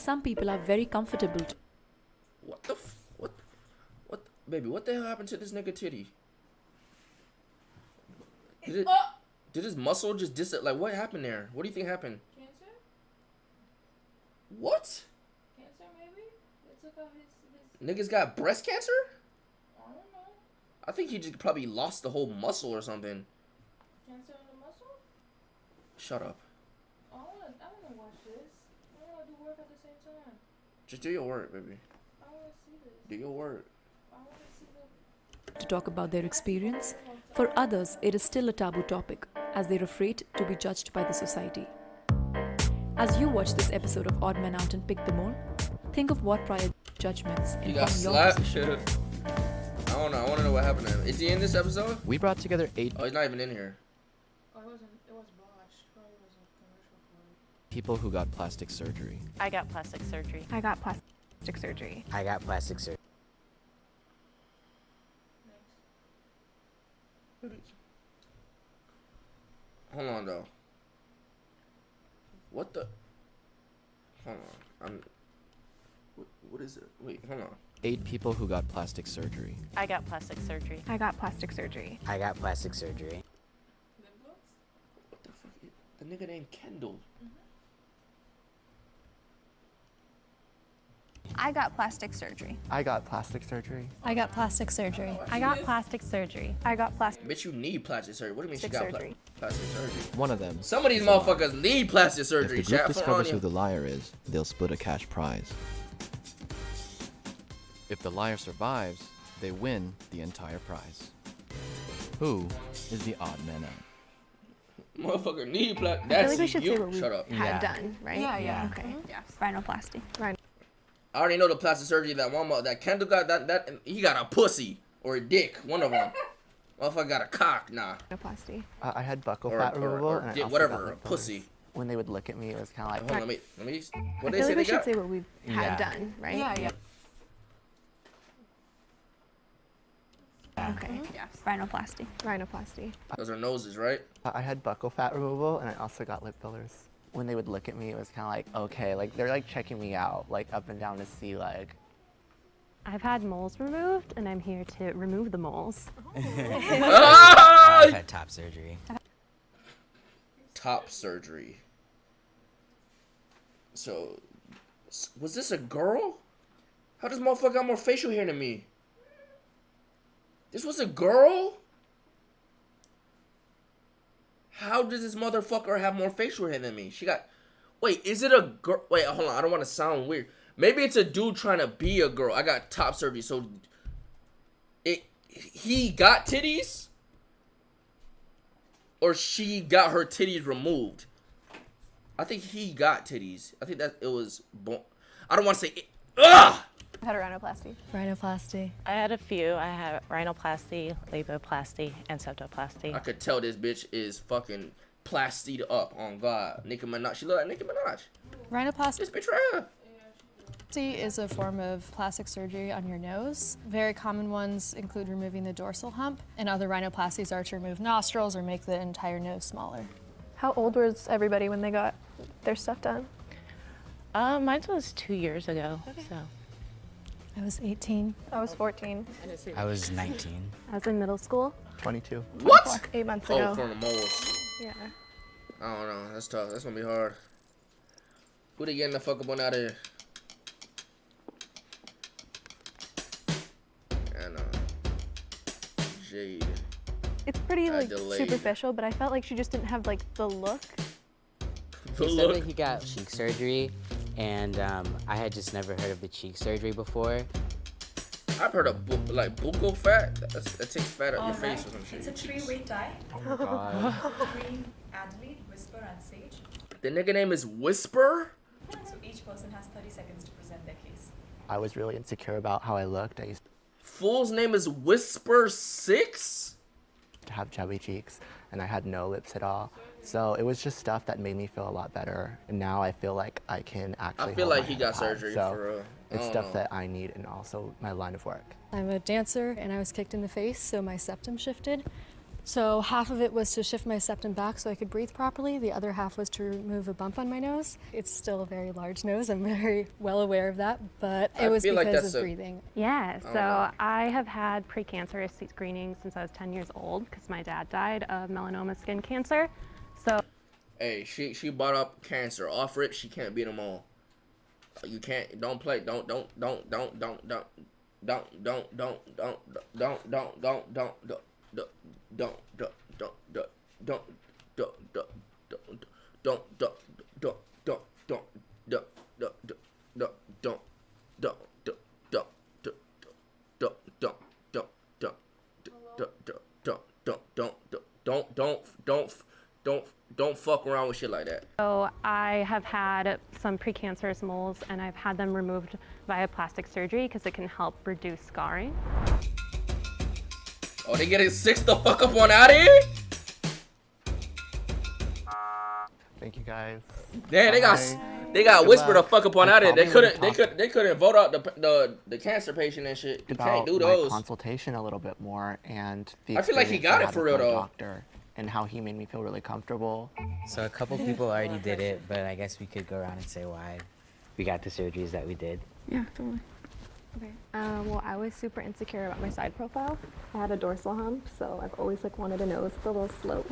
some people are very comfortable. What the what, baby? What the hell happened to this nigga titty? Did his muscle just like what happened there? What do you think happened? Cancer? What? Cancer maybe? They took out his Niggas got breast cancer? I don't know. I think he just probably lost the whole muscle or something. Cancer in the muscle? Shut up. I wanna watch this. I wanna do work at the same time. Just do your work, baby. I wanna see this. Do your work. I wanna see the To talk about their experience. For others, it is still a taboo topic, as they're afraid to be judged by the society. As you watch this episode of Odd Man Out and Pick the Mole, think of what prior judgments He got inform your slapped. position. I don't know. I want to know what happened to him. Is he in this episode? We brought together 8 Oh, he's not even in here. Oh, it was botched. Probably was a commercial for it. people who got plastic surgery. I got plastic surgery. I got plastic surgery. I got plastic surgery. Hold on, though. What the? Hold on. What is it? Wait, hold on. 8 people who got plastic surgery. I got plastic surgery. I got plastic surgery. I got plastic surgery. Lip gloss? What the fuck? The nigga named Kendall. I got plastic surgery. I got plastic surgery. I got plastic surgery. I got plastic surgery. I got plastic Bitch, you need plastic surgery. What do you mean she got surgery. plastic surgery? One of them. Some of these is a liar. motherfuckers need plastic surgery. If the group Chat, discovers who the liar is, they'll split a cash prize. If the liar survives, they win the entire prize. Who is the odd man out? Motherfucker need plastic. I That's feel like we should you. say what we Shut up. had done, right? Yeah. Okay. Rhinoplasty. I already know the plastic surgery that that Kendall got. That he got a pussy or a dick. One of them. Motherfucker got a cock. Nah. Rhinoplasty. I had buccal Or- fat or- removal, or and I dick, also whatever, got a lip pussy. fillers. When they would look at me, it was kind of like, Hold on, let me. What I they feel say like they we should got? say what we had done, right? Yeah. Okay. Rhinoplasty. Rhinoplasty. Those are noses, right? I had buccal fat removal, and I also got lip fillers. When they would look at me, it was kind of like, okay, like they're like checking me out, like up and down to see like. I've had moles removed, and I'm here to remove the moles. Ah! I've had top surgery. Top surgery. So, was this a girl? How does motherfucker got more facial hair than me? This was a girl? How does this motherfucker have more facial hair than me? She got... Wait, is it a girl? Wait, hold on. I don't want to sound weird. Maybe it's a dude trying to be a girl. I got top surgery, so... He got titties? Or she got her titties removed? I think he got titties. I think that it was... I don't want to say... Ugh! I had a rhinoplasty. Rhinoplasty. I had a few. I had rhinoplasty, laboplasty, and septoplasty. I could tell this bitch is fucking plastied up on God. Nicki Minaj. She look like Nicki Minaj. Rhinoplasty This bitch right here. is a form of plastic surgery on your nose. Very common ones include removing the dorsal hump, and other rhinoplasties are to remove nostrils or make the entire nose smaller. How old was everybody when they got their stuff done? Mine was 2 years ago. So I was 18. I was 14. I was 19. I was in middle school. 22. What? 8 months Oh, ago. from the moles. Yeah. I don't know. That's tough. That's gonna be hard. Who they getting the fuck up on out of here? And Jade. It's pretty like Adelaide. superficial, but I felt like she just didn't have like the look. The He said look. that he got cheek surgery, and I had just never heard of the cheek surgery before. I've heard of like buccal fat. That takes fat out your face or some shit. It's a Your cheeks. three-way tie. Oh God. Green, Adelaide, Whisper, and Sage. The nigga name is Whisper. So each person has 30 seconds to present their case. I was really insecure about how I looked. I used Fool's name is Whisper 6. to have chubby cheeks, and I had no lips at all. So it was just stuff that made me feel a lot better. And now I feel like I can actually. I feel hold like my he head got high. surgery So for real. it's I stuff don't know. that I need, and also my line of work. I'm a dancer, and I was kicked in the face, so my septum shifted. So half of it was to shift my septum back so I could breathe properly. The other half was to remove a bump on my nose. It's still a very large nose. I'm very well aware of that, but it was because of breathing. Yeah, so I have had precancerous screening since I was 10 years old because my dad died of melanoma skin cancer. So Hey, she brought up cancer. Off rip, she can't beat them all. You can't. Don't play. Don't. Don't fuck around with shit like that. So I have had some precancerous moles and I've had them removed via plastic surgery because it can help reduce scarring. Oh, they getting 6 the fuck up on out of here? Thank you guys. Damn, they got whispered the fuck up on out of here. They couldn't vote out the cancer patient and shit. You can't do those. Consultation a little bit more and the I feel like he got it for real though. Doctor and how he made me feel really comfortable. So a couple people already did it, but I guess we could go around and say why we got the surgeries that we did. Yeah, totally. Okay. Well, I was super insecure about my side profile. I had a dorsal hump, so I've always wanted a nose with a little slope.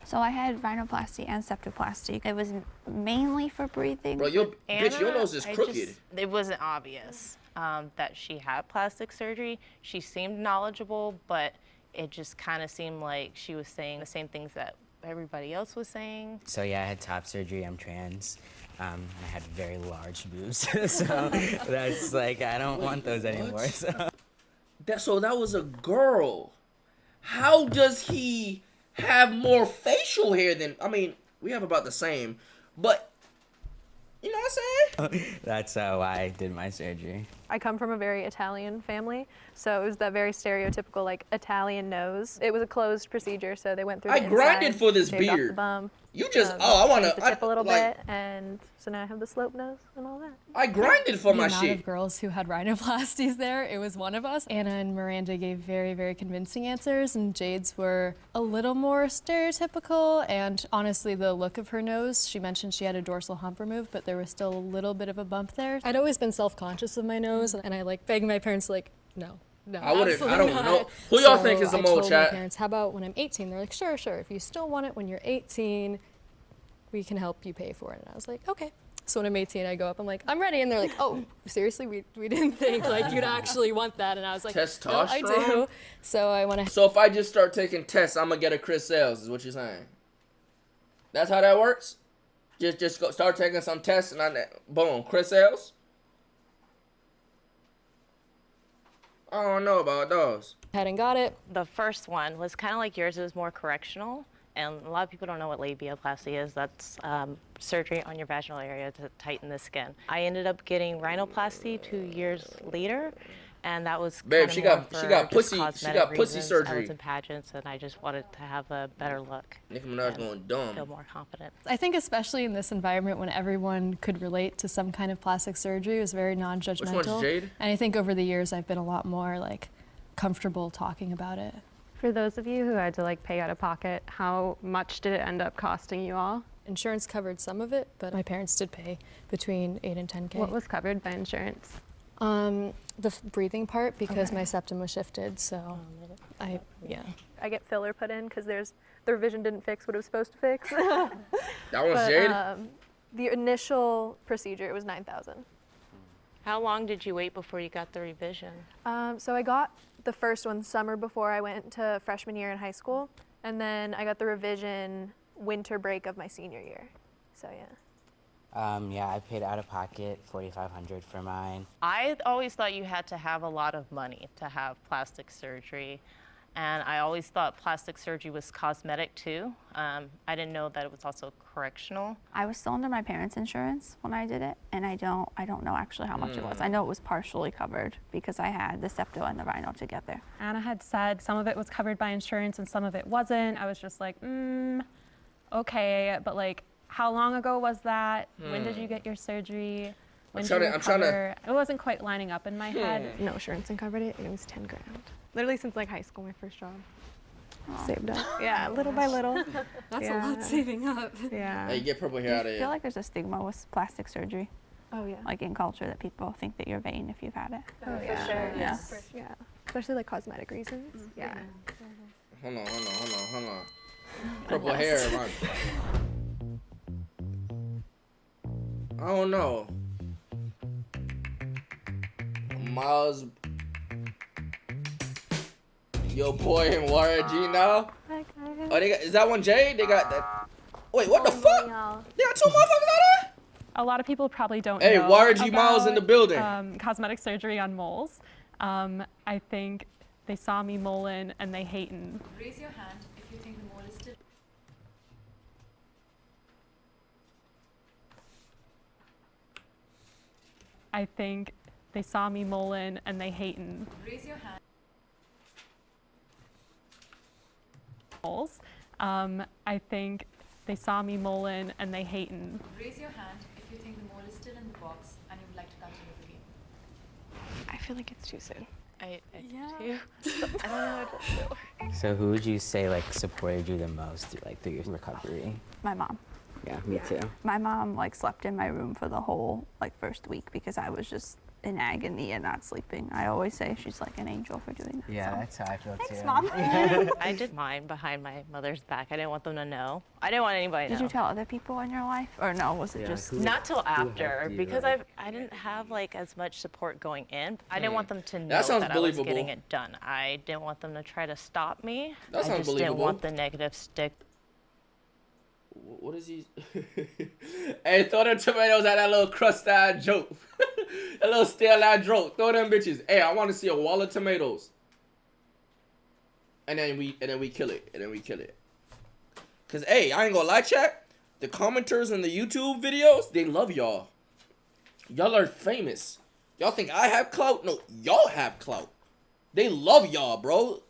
So I had rhinoplasty and septoplasty. It was mainly for breathing. Bro, bitch, your nose is crooked. It wasn't obvious that she had plastic surgery. She seemed knowledgeable, but it just kind of seemed like she was saying the same things that everybody else was saying. So yeah, I had top surgery. I'm trans. I had very large boobs, so that's like I don't want those anymore. So that was a girl. How does he have more facial hair than? I mean, we have about the same, but you know what I'm saying? That's why I did my surgery. I come from a very Italian family, so it was that very stereotypical like Italian nose. It was a closed procedure, so they went through. I grinded for this shaved off beard. the bump, You just I want changed to the tip a little bit, and so now I have the slope nose and all that. I grinded for my The amount shit. of girls who had rhinoplasties there, it was one of us. Anna and Miranda gave very, very convincing answers, and Jade's were a little more stereotypical. And honestly, the look of her nose, she mentioned she had a dorsal hump removed, but there was still a little bit of a bump there. I'd always been self-conscious of my nose, and I like begged my parents like, no. I wouldn't. I don't not. know. Who y'all So think is the I mole, told my chat? parents, how about when I'm 18? They're like, sure. If you still want it when you're 18, we can help you pay for it. And I was like, okay. So when I'm 18, I go up, I'm like, I'm ready. And they're like, oh, seriously? We didn't think like you'd actually want that. And I was like, no, I do. So I want to. So if I just start taking tests, I'm gonna get a Chris Sales, is what you're saying? That's how that works? Just go start taking some tests and boom, Chris Sales? I don't know about those. Hadn't got it. The first one was kind of like yours. It was more correctional. And a lot of people don't know what labiaplasty is. That's surgery on your vaginal area to tighten the skin. I ended up getting rhinoplasty 2 years later, and that was she got pussy surgery. I was in pageants, and I just wanted to have a better look. Nicki Minaj going dumb. Feel more confident. I think especially in this environment when everyone could relate to some kind of plastic surgery, it was very non-judgmental. Which one's Jade? And I think over the years I've been a lot more like comfortable talking about it. For those of you who had to like pay out of pocket, how much did it end up costing you all? Insurance covered some of it, but my parents did pay between $8,000 and $10,000. What was covered by insurance? The breathing part, because my septum was shifted, so I get filler put in because the revision didn't fix what it was supposed to fix. That was Jade? The initial procedure, it was $9,000. How long did you wait before you got the revision? So I got the first one summer before I went to freshman year in high school, and then I got the revision winter break of my senior year. So yeah. Yeah, I paid out of pocket $4,500 for mine. I always thought you had to have a lot of money to have plastic surgery. And I always thought plastic surgery was cosmetic too. I didn't know that it was also correctional. I was still under my parents' insurance when I did it, and I don't know actually how much it was. I know it was partially covered because I had the septo and the rhino together. Anna had said some of it was covered by insurance and some of it wasn't. I was just like, okay, but like, how long ago was that? When did you get your surgery? When did you recover? It wasn't quite lining up in my head. No insurance and covered it. It was $10,000. Literally since like high school, my first job. saved up. Yeah, little by little. That's yeah. a lot saving up. Yeah. Hey, get purple hair out of I here. feel like there's a stigma with plastic surgery. Oh yeah. Like in culture that people think that you're vain if you've had it. Oh, For yeah. sure. Yeah. Yeah. Especially like cosmetic reasons. Yeah. Hold on. Purple hair, man. I don't know. Miles, your boy and YRG now. Oh, they got, is that one Jay? They got that. Wait, what the fuck? They got 2 motherfuckers out there? A lot of people probably don't Hey, know YRG Miles in the building. cosmetic surgery on moles. I think they saw me moling and they hating. Raise your hand if you think the mole is still. I think they saw me moling and they hating. Raise your hand. Moles. I think they saw me moling and they hating. Raise your hand if you think the mole is still in the box and you would like to continue the game. I feel like it's too soon. I do. I don't know what to do. So who would you say like supported you the most through your recovery? My mom. Yeah, me too. My mom like slept in my room for the whole like first week because I was just in agony and not sleeping. I always say she's like an angel for doing that. Yeah, so. that's how I feel Thanks, too. Mom. I did mine behind my mother's back. I didn't want them to know. I didn't want anybody to know. Did you tell other people in your life, or no? Was it Yeah, just Not till after, helped you, because like- I didn't have like as much support going in. I didn't want them to know That sounds that I was believable. getting it done. I didn't want them to try to stop me. That I sounds just didn't believable. want the negative stick. What is he? Hey, throw them tomatoes at that little crust-eyed joke. That little stale-eyed joke. Throw them bitches. Hey, I want to see a wall of tomatoes. And then we kill it. Cause hey, I ain't gonna lie, chat. The commenters in the YouTube videos, they love y'all. Y'all are famous. Y'all think I have clout? No, y'all have clout. They love y'all, bro.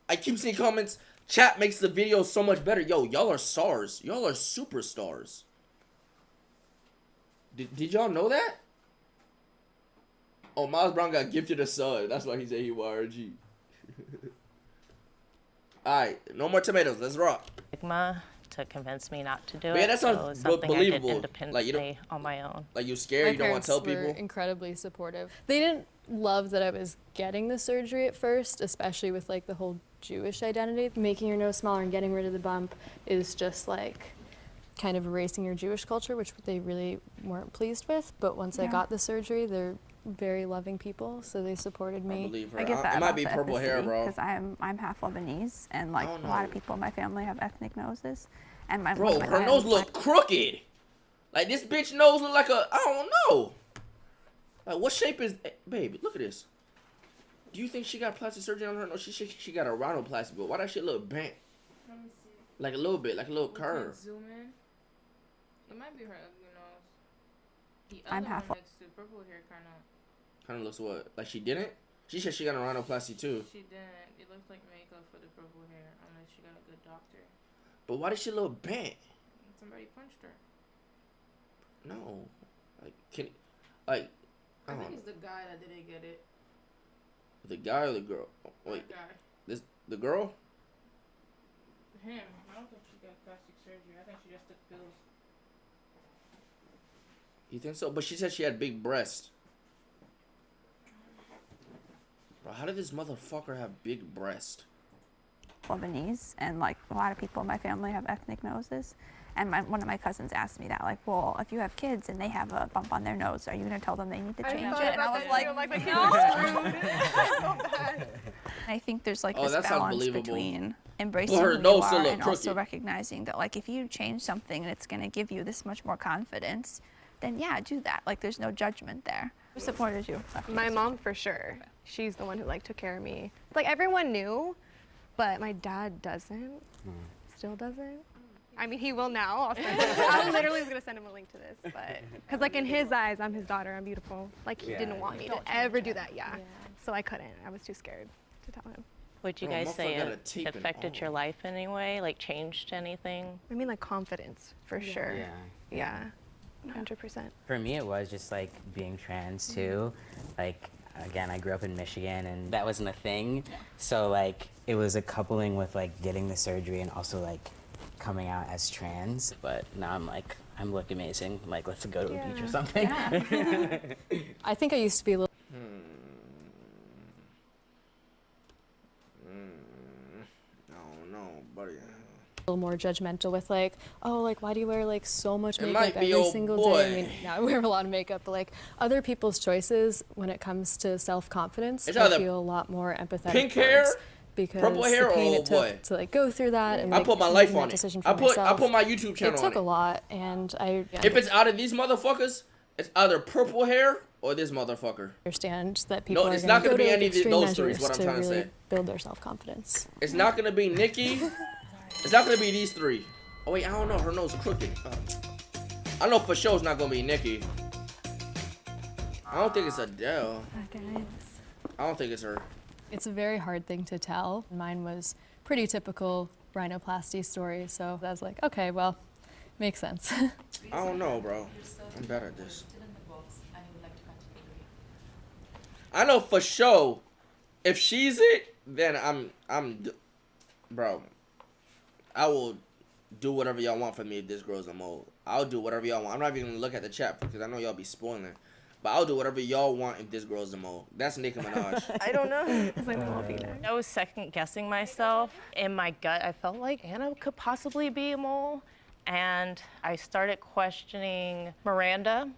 I keep seeing comments. Chat makes the video so much better. Yo, y'all are stars. Y'all are superstars. Did y'all know that? Oh, Miles Brown got gifted a son. That's why he said he YRG. Alright, no more tomatoes. Let's rock. Stigma to convince me not to do Yeah, it. that sounds so it's something believable. I Like, did independently on my own. Like, you scared? My You don't want to parents tell were people? incredibly supportive. They didn't love that I was getting the surgery at first, especially with like the whole Jewish identity. Making your nose smaller and getting rid of the bump is just like kind of erasing your Jewish culture, which they really weren't pleased with. But once I Yeah. got the surgery, they're very loving people, so they supported I me. believe her. I get that It might about be the purple hair, bro. because I'm half Lebanese, and like Oh, a lot no. of people in my family have ethnic noses, and my Bro, one of my her nose aunts- look crooked. Like, this bitch nose look like a, I don't know. Like, what shape is, baby, look at this. Do you think she got plastic surgery on her nose? She got a rhinoplasty, but why that shit look bent? Let me see. Like a little bit, like a little We can curve. zoom in. It might be her ugly nose. The I'm other half one next to purple hair kind of. Kind of looks what? Like she didn't? She said she got a rhinoplasty too. She didn't. It looks like makeup for the purple hair, unless she got a good doctor. But why did she look bent? Somebody punched her. No. Like, like, I think it's the guy that didn't get it. the guy or the girl? Oh, wait, That guy. the girl? Him. I don't think she got plastic surgery. I think she just took pills. You think so? But she said she had big breasts. Bro, how did this motherfucker have big breasts? Lebanese, and like a lot of people in my family have ethnic noses. And one of my cousins asked me that, like, well, if you have kids and they have a bump on their nose, are you gonna tell them they need to change it? And I was like, no. I think there's like Oh, this that sounds balance believable. between embracing But her who you nose still are look and also crooked. recognizing that, like, if you change something and it's gonna give you this much more confidence, then yeah, do that. Like, there's no judgment there. Who supported you? My mom for sure. She's the one who like took care of me. Like everyone knew, but my dad doesn't. Still doesn't. I mean, he will now. I literally was gonna send him a link to this, but because like in his eyes, I'm his daughter. I'm beautiful. Like he didn't want me to ever do that. Yeah. So I couldn't. I was too scared to tell him. Would you Bro, guys say motherfucker got a it tape in affected all. your life in any way? Like changed anything? I mean, like confidence for sure. Yeah. Yeah. 100%. For me, it was just like being trans too. Like Again, I grew up in Michigan, and that wasn't a thing. So like, it was a coupling with like getting the surgery and also like coming out as trans. But now I'm like, I'm look amazing. I'm like, let's go to a beach or something. Yeah. I think I used to be a little. No, buddy. A little more judgmental with like, oh, like why do you wear like so much It makeup might be every your single boy. day? I mean, now I wear a lot of makeup, but like other people's choices when it comes to self-confidence, It's I either feel a lot more empathetic. pink hair, towards, because purple hair, the pain or it old took boy. to like go through that and I like, put my making life that on it. decision for I put myself, my YouTube channel it on took it. a lot, and I If it's out of these motherfuckers, it's either purple hair or this motherfucker. understand that people No, are it's not gonna gonna go be to any of extreme those three. Is measures what I'm to trying to really say. build their self-confidence. It's not gonna be Nikki. It's not gonna be these three. Oh wait, I don't know. Her nose is crooked. I know for sure it's not gonna be Nikki. I don't think it's Adele. I don't think it's her. It's a very hard thing to tell. Mine was pretty typical rhinoplasty story, so I was like, okay, well, makes sense. I don't know, bro. I'm better at this. I know for sure. If she's it, then bro. I will do whatever y'all want for me if this grows a mole. I'll do whatever y'all want. I'm not even gonna look at the chat because I know y'all be spoiling. But I'll do whatever y'all want if this grows a mole. That's Nicki Minaj. I don't know. I was second guessing myself. In my gut, I felt like Anna could possibly be a mole. And I started questioning Miranda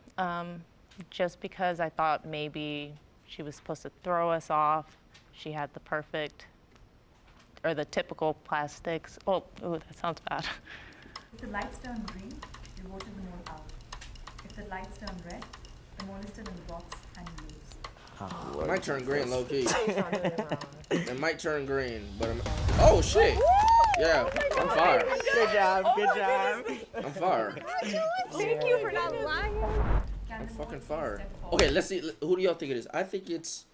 just because I thought maybe she was supposed to throw us off. She had the perfect, or the typical plastics. Oh, ooh, that sounds bad. If the lights turn green, you voted the mole out. If the lights turn red, the mole is still in the box and you lose. It might turn green, low key. It might turn green, but oh shit! Yeah, I'm fired. Good job, good job. I'm fired. Thank you for not lying. I'm fucking fired. Okay, let's see. Who do y'all think it is? I think it's.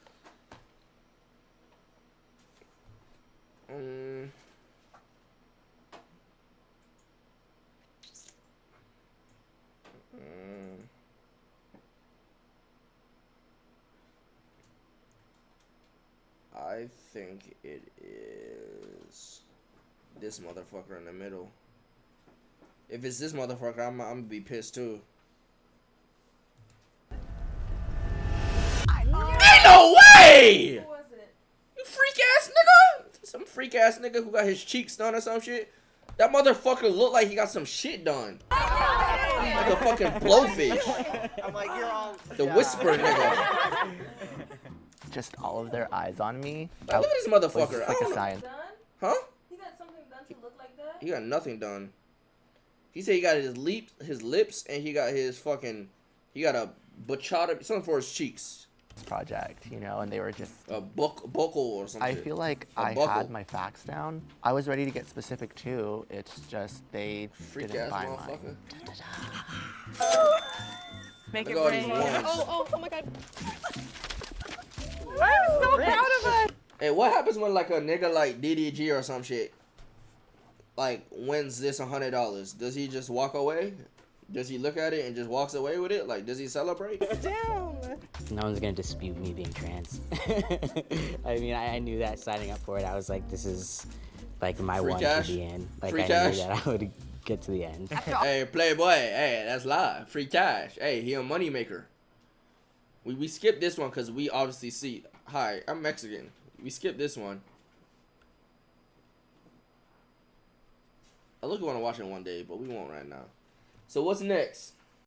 I think it is this motherfucker in the middle. If it's this motherfucker, I'm gonna be pissed too. Ain't no way! Who was it? You freak ass nigga! Some freak ass nigga who got his cheeks done or some shit. That motherfucker looked like he got some shit done. Like a fucking blowfish. I'm like, you're all. The whisper nigga. Just all of their eyes on me. Like, look at this motherfucker. It's I like don't a know. science. Huh? He got something done to look like that? He got nothing done. He said he got his lips, and he got his fucking, he got a bachata, something for his cheeks. Project, you know, and they were just a buckle or something. I feel like I had my facts down. I was ready to get specific too. It's just they didn't buy mine. Make it Look at all these rain. ones. Oh my god. I'm so proud of us. Hey, what happens when like a nigga like DDG or some shit like wins this $100? Does he just walk away? Does he look at it and just walks away with it? Like, does he celebrate? Damn. No one's gonna dispute me being trans. I mean, I knew that signing up for it. I was like, this is like my Free one cash? to be in. Like, Free I cash? knew that I would get to the end. Hey, Playboy. Hey, that's live. Free cash. Hey, he a money maker. We skipped this one because we obviously see. Hi, I'm Mexican. We skipped this one. I look want to watch it one day, but we won't right now. So what's next?